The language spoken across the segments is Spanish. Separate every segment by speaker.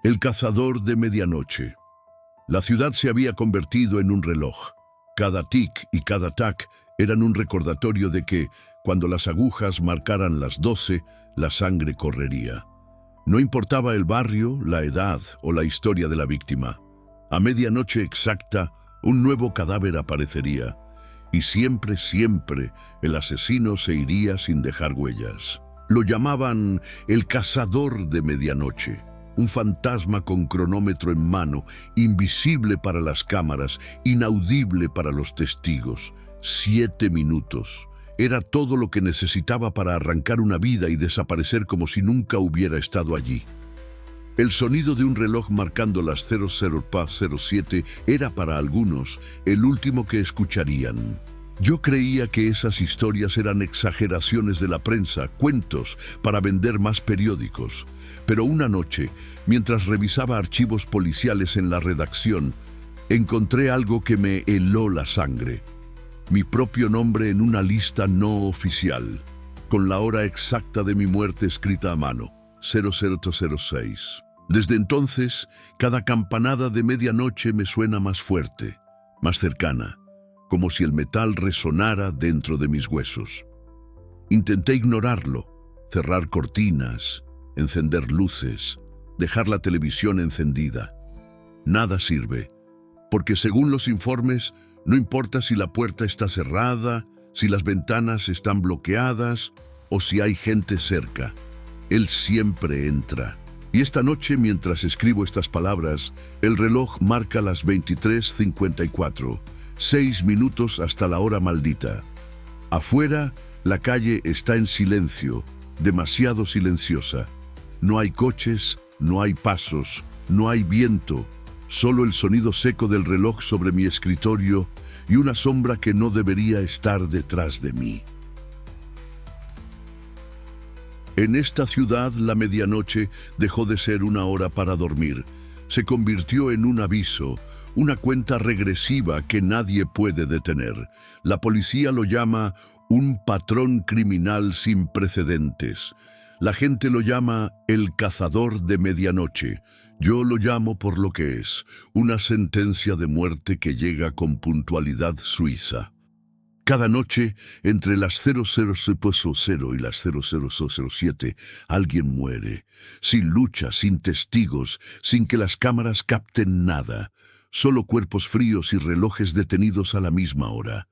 Speaker 1: El cazador de medianoche. La ciudad se había convertido en un reloj. Cada tic y cada tac eran un recordatorio de que, cuando las agujas marcaran las 12, la sangre correría. No importaba el barrio, la edad o la historia de la víctima. A medianoche exacta, un nuevo cadáver aparecería. Y siempre, el asesino se iría sin dejar huellas. Lo llamaban el cazador de medianoche. Un fantasma con cronómetro en mano, invisible para las cámaras, inaudible para los testigos. 7 minutos. Era todo lo que necesitaba para arrancar una vida y desaparecer como si nunca hubiera estado allí. El sonido de un reloj marcando las 00:07 era para algunos el último que escucharían. Yo creía que esas historias eran exageraciones de la prensa, cuentos para vender más periódicos. Pero una noche, mientras revisaba archivos policiales en la redacción, encontré algo que me heló la sangre. Mi propio nombre en una lista no oficial, con la hora exacta de mi muerte escrita a mano, 00:06. Desde entonces, cada campanada de medianoche me suena más fuerte, más cercana, como si el metal resonara dentro de mis huesos. Intenté ignorarlo, cerrar cortinas, encender luces, dejar la televisión encendida. Nada sirve, porque según los informes, no importa si la puerta está cerrada, si las ventanas están bloqueadas o si hay gente cerca. Él siempre entra. Y esta noche, mientras escribo estas palabras, el reloj marca las 23:54. 6 minutos hasta la hora maldita. Afuera, la calle está en silencio, demasiado silenciosa. No hay coches, no hay pasos, no hay viento, solo el sonido seco del reloj sobre mi escritorio y una sombra que no debería estar detrás de mí. En esta ciudad, la medianoche dejó de ser una hora para dormir. Se convirtió en un aviso, una cuenta regresiva que nadie puede detener. La policía lo llama un patrón criminal sin precedentes. La gente lo llama el cazador de medianoche. Yo lo llamo por lo que es, una sentencia de muerte que llega con puntualidad suiza. Cada noche, entre las 00:00 y las 00:07, alguien muere, sin lucha, sin testigos, sin que las cámaras capten nada. Solo cuerpos fríos y relojes detenidos a la misma hora.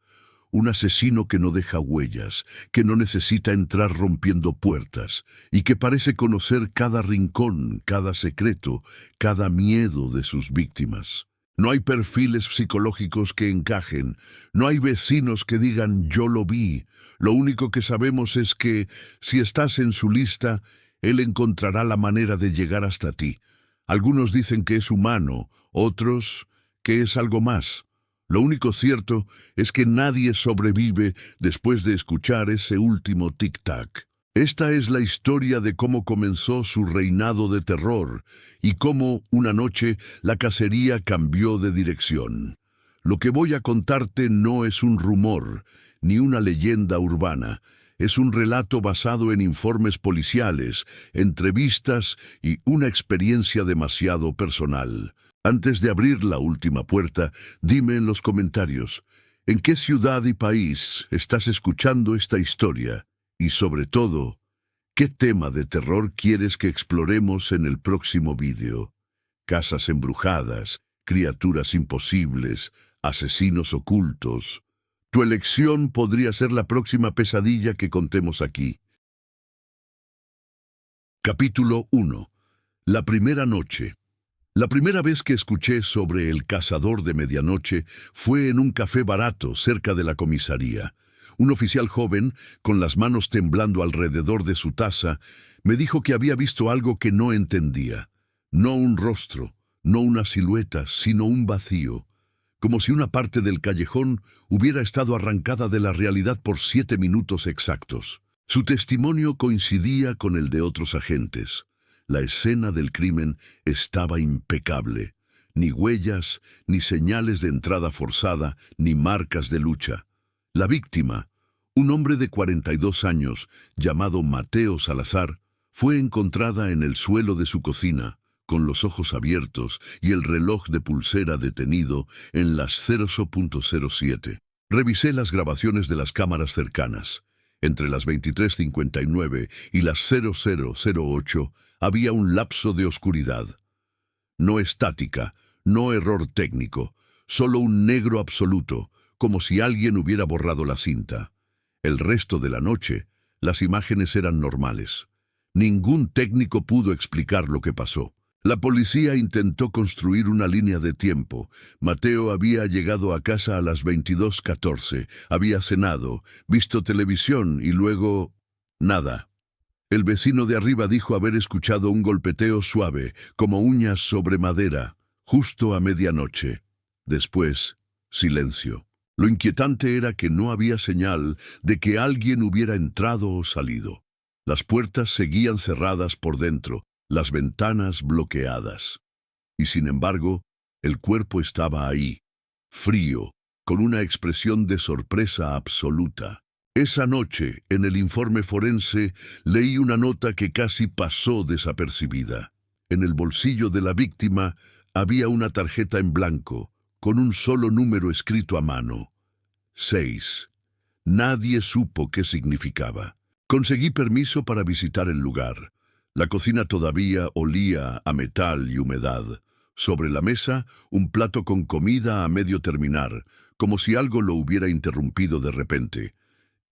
Speaker 1: Un asesino que no deja huellas, que no necesita entrar rompiendo puertas y que parece conocer cada rincón, cada secreto, cada miedo de sus víctimas. No hay perfiles psicológicos que encajen, no hay vecinos que digan «yo lo vi». Lo único que sabemos es que, si estás en su lista, él encontrará la manera de llegar hasta ti. Algunos dicen que es humano, otros que es algo más. Lo único cierto es que nadie sobrevive después de escuchar ese último tic-tac. Esta es la historia de cómo comenzó su reinado de terror y cómo, una noche, la cacería cambió de dirección. Lo que voy a contarte no es un rumor, ni una leyenda urbana. Es un relato basado en informes policiales, entrevistas y una experiencia demasiado personal. Antes de abrir la última puerta, dime en los comentarios, ¿en qué ciudad y país estás escuchando esta historia? Y sobre todo, ¿qué tema de terror quieres que exploremos en el próximo vídeo? Casas embrujadas, criaturas imposibles, asesinos ocultos. Tu elección podría ser la próxima pesadilla que contemos aquí. Capítulo 1. La primera noche. La primera vez que escuché sobre el cazador de medianoche fue en un café barato cerca de la comisaría. Un oficial joven, con las manos temblando alrededor de su taza, me dijo que había visto algo que no entendía. No un rostro, no una silueta, sino un vacío. Como si una parte del callejón hubiera estado arrancada de la realidad por 7 minutos exactos. Su testimonio coincidía con el de otros agentes. La escena del crimen estaba impecable. Ni huellas, ni señales de entrada forzada, ni marcas de lucha. La víctima, un hombre de 42 años, llamado Mateo Salazar, fue encontrada en el suelo de su cocina, con los ojos abiertos y el reloj de pulsera detenido en las 00:07. Revisé las grabaciones de las cámaras cercanas. Entre las 23:59 y las 00:08 había un lapso de oscuridad. No estática, no error técnico, solo un negro absoluto, como si alguien hubiera borrado la cinta. El resto de la noche, las imágenes eran normales. Ningún técnico pudo explicar lo que pasó. La policía intentó construir una línea de tiempo. Mateo había llegado a casa a las 22:14, había cenado, visto televisión y luego... nada. El vecino de arriba dijo haber escuchado un golpeteo suave, como uñas sobre madera, justo a medianoche. Después, silencio. Lo inquietante era que no había señal de que alguien hubiera entrado o salido. Las puertas seguían cerradas por dentro, las ventanas bloqueadas. Y sin embargo, el cuerpo estaba ahí, frío, con una expresión de sorpresa absoluta. Esa noche, en el informe forense, leí una nota que casi pasó desapercibida. En el bolsillo de la víctima había una tarjeta en blanco, con un solo número escrito a mano. 6. Nadie supo qué significaba. Conseguí permiso para visitar el lugar. La cocina todavía olía a metal y humedad. Sobre la mesa, un plato con comida a medio terminar, como si algo lo hubiera interrumpido de repente.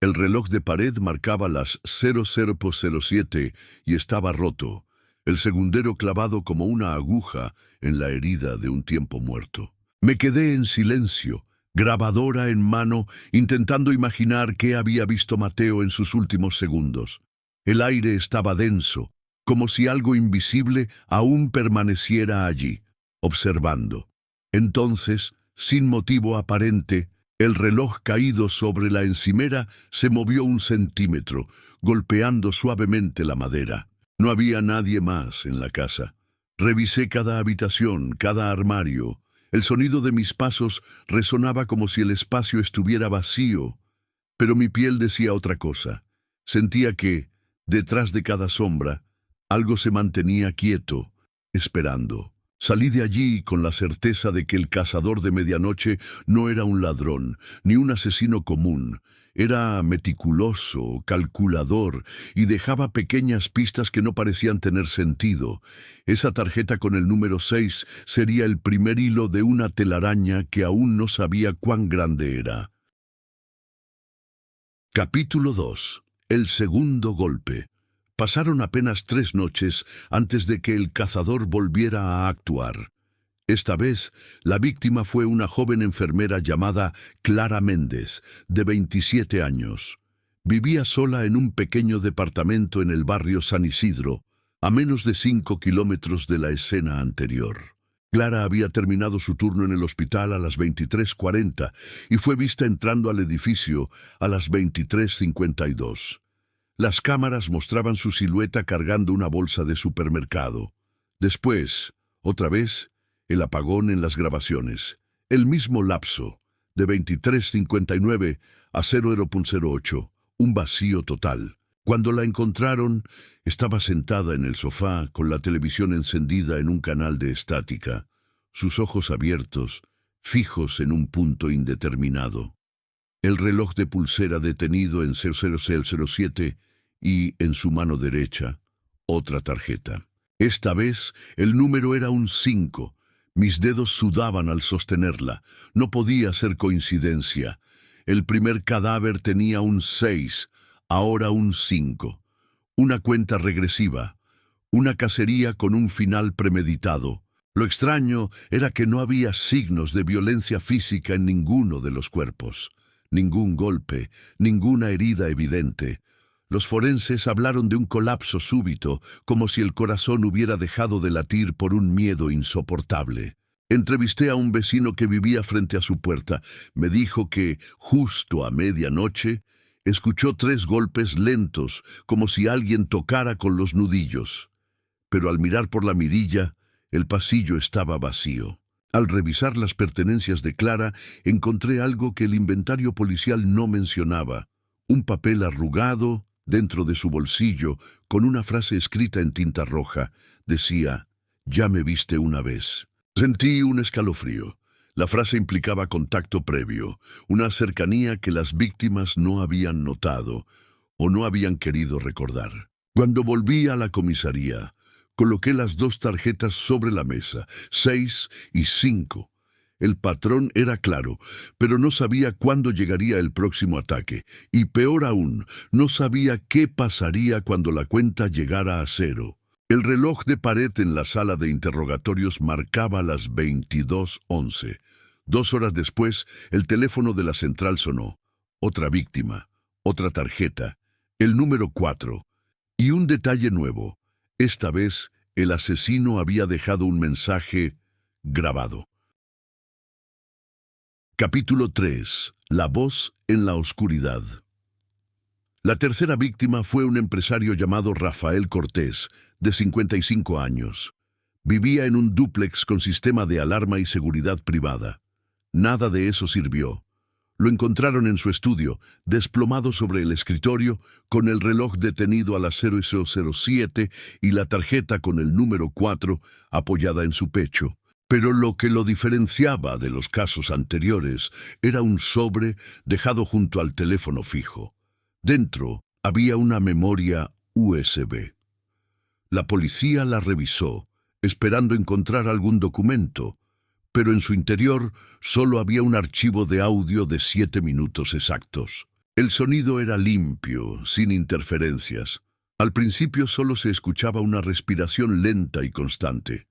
Speaker 1: El reloj de pared marcaba las 00:07 y estaba roto, el segundero clavado como una aguja en la herida de un tiempo muerto. Me quedé en silencio, grabadora en mano, intentando imaginar qué había visto Mateo en sus últimos segundos. El aire estaba denso, como si algo invisible aún permaneciera allí, observando. Entonces, sin motivo aparente, el reloj caído sobre la encimera se movió 1 centímetro, golpeando suavemente la madera. No había nadie más en la casa. Revisé cada habitación, cada armario. El sonido de mis pasos resonaba como si el espacio estuviera vacío, pero mi piel decía otra cosa. Sentía que, detrás de cada sombra, algo se mantenía quieto, esperando. Salí de allí con la certeza de que el cazador de medianoche no era un ladrón, ni un asesino común. Era meticuloso, calculador, y dejaba pequeñas pistas que no parecían tener sentido. Esa tarjeta con el número 6 sería el primer hilo de una telaraña que aún no sabía cuán grande era. Capítulo 2. El segundo golpe. Pasaron apenas 3 noches antes de que el cazador volviera a actuar. Esta vez, la víctima fue una joven enfermera llamada Clara Méndez, de 27 años. Vivía sola en un pequeño departamento en el barrio San Isidro, a menos de 5 kilómetros de la escena anterior. Clara había terminado su turno en el hospital a las 23:40 y fue vista entrando al edificio a las 23:52. Las cámaras mostraban su silueta cargando una bolsa de supermercado. Después, otra vez, el apagón en las grabaciones. El mismo lapso, de 23:59 a 00:08, un vacío total. Cuando la encontraron, estaba sentada en el sofá con la televisión encendida en un canal de estática, sus ojos abiertos, fijos en un punto indeterminado. El reloj de pulsera detenido en 00:07 y, en su mano derecha, otra tarjeta. Esta vez, el número era un 5. Mis dedos sudaban al sostenerla. No podía ser coincidencia. El primer cadáver tenía un 6, ahora un 5. Una cuenta regresiva. Una cacería con un final premeditado. Lo extraño era que no había signos de violencia física en ninguno de los cuerpos. Ningún golpe, ninguna herida evidente. Los forenses hablaron de un colapso súbito, como si el corazón hubiera dejado de latir por un miedo insoportable. Entrevisté a un vecino que vivía frente a su puerta. Me dijo que, justo a medianoche, escuchó 3 golpes lentos, como si alguien tocara con los nudillos. Pero al mirar por la mirilla, el pasillo estaba vacío. Al revisar las pertenencias de Clara, encontré algo que el inventario policial no mencionaba. Un papel arrugado dentro de su bolsillo, con una frase escrita en tinta roja. Decía: ya me viste una vez. Sentí un escalofrío. La frase implicaba contacto previo, una cercanía que las víctimas no habían notado o no habían querido recordar. Cuando volví a la comisaría, coloqué las dos tarjetas sobre la mesa, 6 y 5. El patrón era claro, pero no sabía cuándo llegaría el próximo ataque. Y peor aún, no sabía qué pasaría cuando la cuenta llegara a 0. El reloj de pared en la sala de interrogatorios marcaba las 22:11. 2 horas después, el teléfono de la central sonó. Otra víctima, otra tarjeta, el número 4. Y un detalle nuevo. Esta vez, el asesino había dejado un mensaje grabado. Capítulo 3. La voz en la oscuridad. La tercera víctima fue un empresario llamado Rafael Cortés, de 55 años. Vivía en un dúplex con sistema de alarma y seguridad privada. Nada de eso sirvió. Lo encontraron en su estudio, desplomado sobre el escritorio, con el reloj detenido a las 00:07 y la tarjeta con el número 4 apoyada en su pecho. Pero lo que lo diferenciaba de los casos anteriores era un sobre dejado junto al teléfono fijo. Dentro había una memoria USB. La policía la revisó, esperando encontrar algún documento, pero en su interior solo había un archivo de audio de 7 minutos exactos. El sonido era limpio, sin interferencias. Al principio solo se escuchaba una respiración lenta y constante.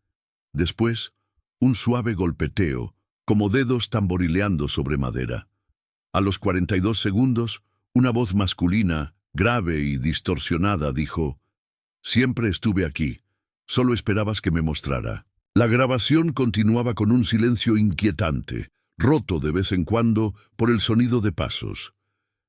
Speaker 1: Después, un suave golpeteo, como dedos tamborileando sobre madera. A los 42 segundos, una voz masculina, grave y distorsionada, dijo: «Siempre estuve aquí, solo esperabas que me mostrara». La grabación continuaba con un silencio inquietante, roto de vez en cuando por el sonido de pasos.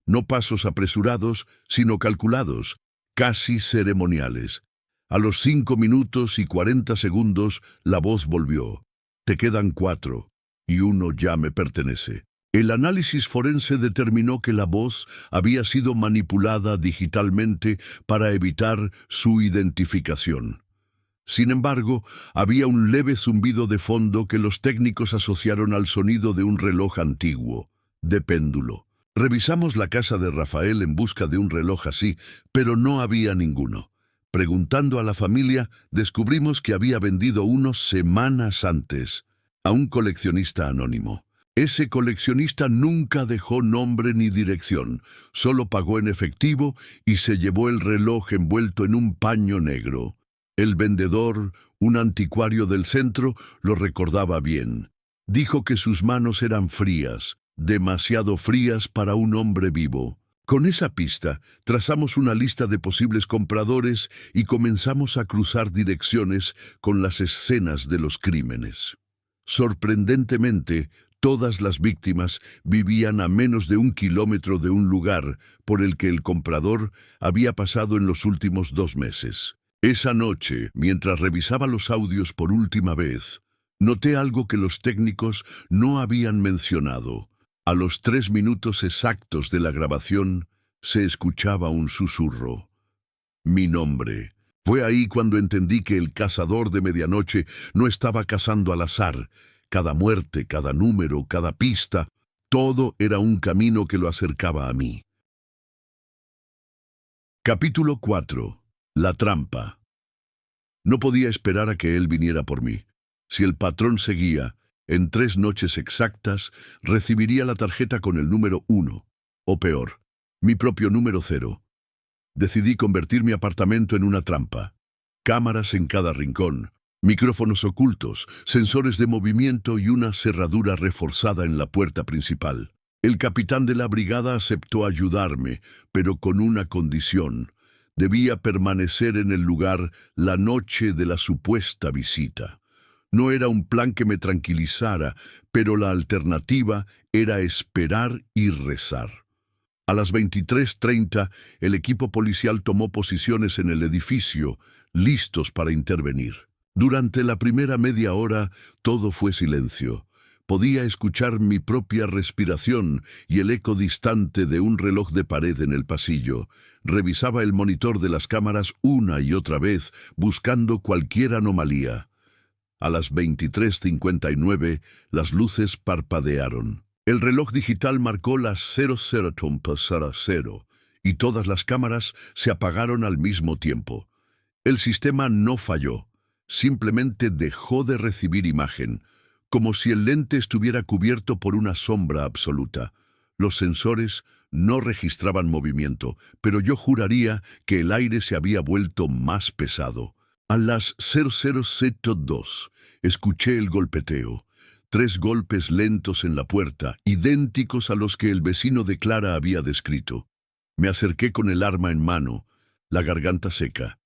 Speaker 1: No pasos apresurados, sino calculados, casi ceremoniales. A los 5 minutos y 40 segundos, la voz volvió. «Te quedan 4, y uno ya me pertenece». El análisis forense determinó que la voz había sido manipulada digitalmente para evitar su identificación. Sin embargo, había un leve zumbido de fondo que los técnicos asociaron al sonido de un reloj antiguo, de péndulo. Revisamos la casa de Rafael en busca de un reloj así, pero no había ninguno. Preguntando a la familia, descubrimos que había vendido uno semanas antes a un coleccionista anónimo. Ese coleccionista nunca dejó nombre ni dirección, solo pagó en efectivo y se llevó el reloj envuelto en un paño negro. El vendedor, un anticuario del centro, lo recordaba bien. Dijo que sus manos eran frías, demasiado frías para un hombre vivo. Con esa pista, trazamos una lista de posibles compradores y comenzamos a cruzar direcciones con las escenas de los crímenes. Sorprendentemente, todas las víctimas vivían a menos de 1 kilómetro de un lugar por el que el comprador había pasado en los últimos 2 meses. Esa noche, mientras revisaba los audios por última vez, noté algo que los técnicos no habían mencionado. A los 3 minutos exactos de la grabación, se escuchaba un susurro. Mi nombre. Fue ahí cuando entendí que el cazador de medianoche no estaba cazando al azar. Cada muerte, cada número, cada pista, todo era un camino que lo acercaba a mí. Capítulo 4. La trampa. No podía esperar a que él viniera por mí. Si el patrón seguía, en 3 noches exactas, recibiría la tarjeta con el número 1, o peor, mi propio número 0. Decidí convertir mi apartamento en una trampa. Cámaras en cada rincón, micrófonos ocultos, sensores de movimiento y una cerradura reforzada en la puerta principal. El capitán de la brigada aceptó ayudarme, pero con una condición. Debía permanecer en el lugar la noche de la supuesta visita. No era un plan que me tranquilizara, pero la alternativa era esperar y rezar. A las 23:30, el equipo policial tomó posiciones en el edificio, listos para intervenir. Durante la primera media hora, todo fue silencio. Podía escuchar mi propia respiración y el eco distante de un reloj de pared en el pasillo. Revisaba el monitor de las cámaras una y otra vez, buscando cualquier anomalía. A las 23:59, las luces parpadearon. El reloj digital marcó las 00:00 y todas las cámaras se apagaron al mismo tiempo. El sistema no falló, simplemente dejó de recibir imagen, como si el lente estuviera cubierto por una sombra absoluta. Los sensores no registraban movimiento, pero yo juraría que el aire se había vuelto más pesado. A las 00:02 escuché el golpeteo. 3 golpes lentos en la puerta, idénticos a los que el vecino de Clara había descrito. Me acerqué con el arma en mano, la garganta seca.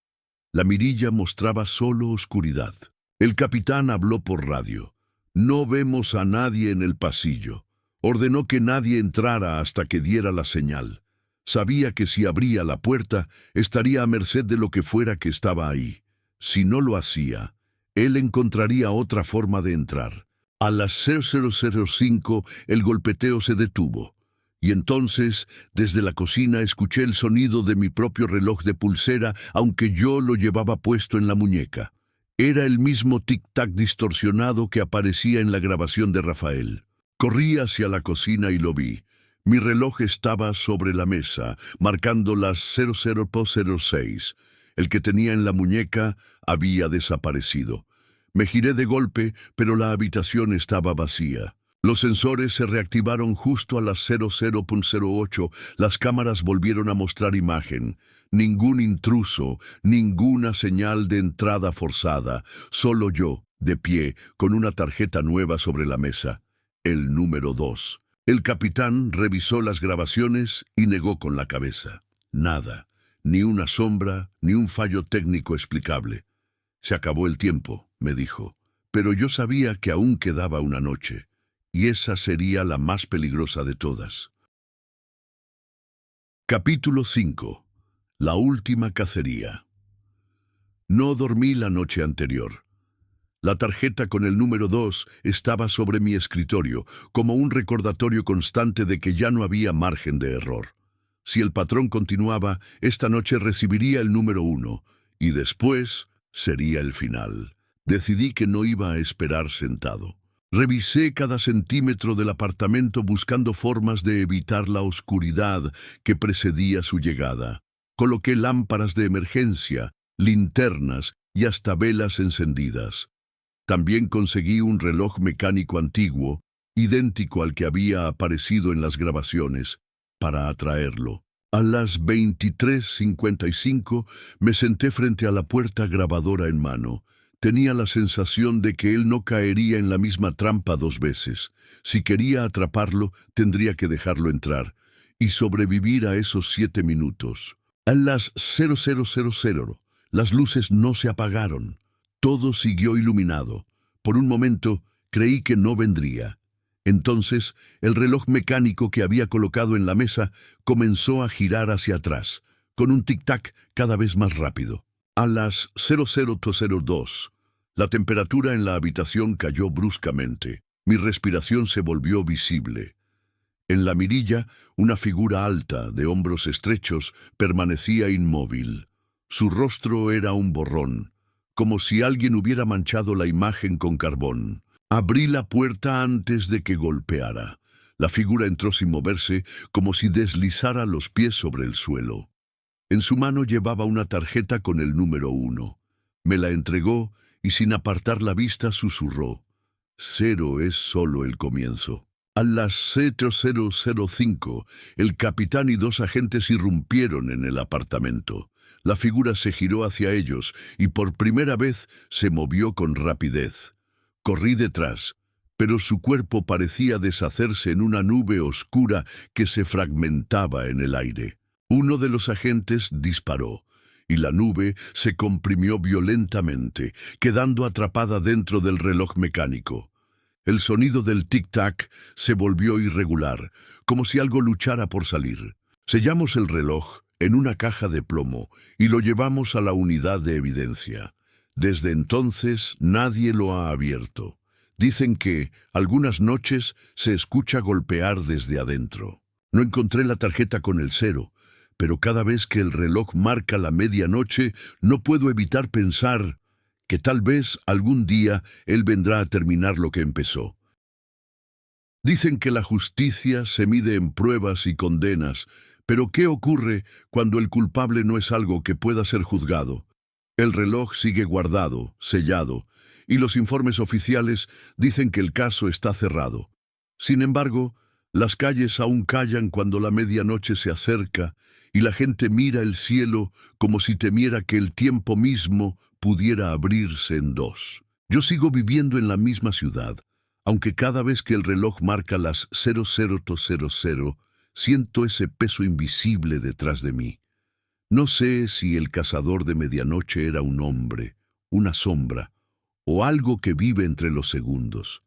Speaker 1: La mirilla mostraba solo oscuridad. El capitán habló por radio. No vemos a nadie en el pasillo. Ordenó que nadie entrara hasta que diera la señal. Sabía que si abría la puerta, estaría a merced de lo que fuera que estaba ahí. Si no lo hacía, él encontraría otra forma de entrar. A las 00:05 el golpeteo se detuvo. Y entonces, desde la cocina escuché el sonido de mi propio reloj de pulsera, aunque yo lo llevaba puesto en la muñeca. Era el mismo tic-tac distorsionado que aparecía en la grabación de Rafael. Corrí hacia la cocina y lo vi. Mi reloj estaba sobre la mesa, marcando las 00:06. El que tenía en la muñeca había desaparecido. Me giré de golpe, pero la habitación estaba vacía. Los sensores se reactivaron justo a las 00:08. Las cámaras volvieron a mostrar imagen. Ningún intruso, ninguna señal de entrada forzada. Solo yo, de pie, con una tarjeta nueva sobre la mesa. El número 2. El capitán revisó las grabaciones y negó con la cabeza. Nada, ni una sombra, ni un fallo técnico explicable. Se acabó el tiempo, me dijo, pero yo sabía que aún quedaba una noche. Y esa sería la más peligrosa de todas. Capítulo 5. La última cacería. No dormí la noche anterior. La tarjeta con el número 2 estaba sobre mi escritorio, como un recordatorio constante de que ya no había margen de error. Si el patrón continuaba, esta noche recibiría el número 1, y después sería el final. Decidí que no iba a esperar sentado. Revisé cada centímetro del apartamento buscando formas de evitar la oscuridad que precedía su llegada. Coloqué lámparas de emergencia, linternas y hasta velas encendidas. También conseguí un reloj mecánico antiguo, idéntico al que había aparecido en las grabaciones, para atraerlo. A las 23:55 me senté frente a la puerta grabadora en mano. Tenía la sensación de que él no caería en la misma trampa 2 veces. Si quería atraparlo, tendría que dejarlo entrar y sobrevivir a esos 7 minutos. A las 00:00, las luces no se apagaron. Todo siguió iluminado. Por un momento, creí que no vendría. Entonces, el reloj mecánico que había colocado en la mesa comenzó a girar hacia atrás, con un tic-tac cada vez más rápido. A las 00:02, la temperatura en la habitación cayó bruscamente. Mi respiración se volvió visible. En la mirilla, una figura alta, de hombros estrechos, permanecía inmóvil. Su rostro era un borrón, como si alguien hubiera manchado la imagen con carbón. Abrí la puerta antes de que golpeara. La figura entró sin moverse, como si deslizara los pies sobre el suelo. En su mano llevaba una tarjeta con el número 1. Me la entregó y sin apartar la vista susurró: 0 es solo el comienzo. A las 00:05, el capitán y 2 agentes irrumpieron en el apartamento. La figura se giró hacia ellos y por primera vez se movió con rapidez. Corrí detrás, pero su cuerpo parecía deshacerse en una nube oscura que se fragmentaba en el aire. Uno de los agentes disparó, y la nube se comprimió violentamente, quedando atrapada dentro del reloj mecánico. El sonido del tic-tac se volvió irregular, como si algo luchara por salir. Sellamos el reloj en una caja de plomo y lo llevamos a la unidad de evidencia. Desde entonces nadie lo ha abierto. Dicen que, algunas noches, se escucha golpear desde adentro. No encontré la tarjeta con el 0, pero cada vez que el reloj marca la medianoche, no puedo evitar pensar que tal vez algún día Él vendrá a terminar lo que empezó. Dicen que la justicia se mide en pruebas y condenas, pero ¿qué ocurre cuando el culpable no es algo que pueda ser juzgado? El reloj sigue guardado, sellado, y los informes oficiales dicen que el caso está cerrado. Sin embargo, las calles aún callan cuando la medianoche se acerca y la gente mira el cielo como si temiera que el tiempo mismo pudiera abrirse en dos. Yo sigo viviendo en la misma ciudad, aunque cada vez que el reloj marca las 00:00, siento ese peso invisible detrás de mí. No sé si el cazador de medianoche era un hombre, una sombra, o algo que vive entre los segundos.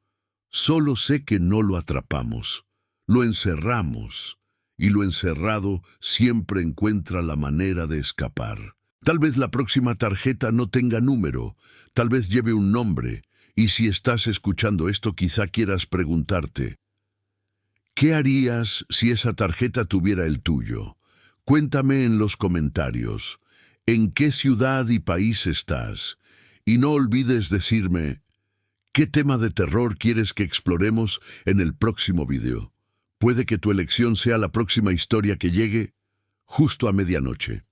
Speaker 1: Solo sé que no lo atrapamos, lo encerramos, y lo encerrado siempre encuentra la manera de escapar. Tal vez la próxima tarjeta no tenga número, tal vez lleve un nombre, y si estás escuchando esto quizá quieras preguntarte, ¿qué harías si esa tarjeta tuviera el tuyo? Cuéntame en los comentarios, ¿en qué ciudad y país estás? Y no olvides decirme, ¿qué tema de terror quieres que exploremos en el próximo video? Puede que tu elección sea la próxima historia que llegue justo a medianoche.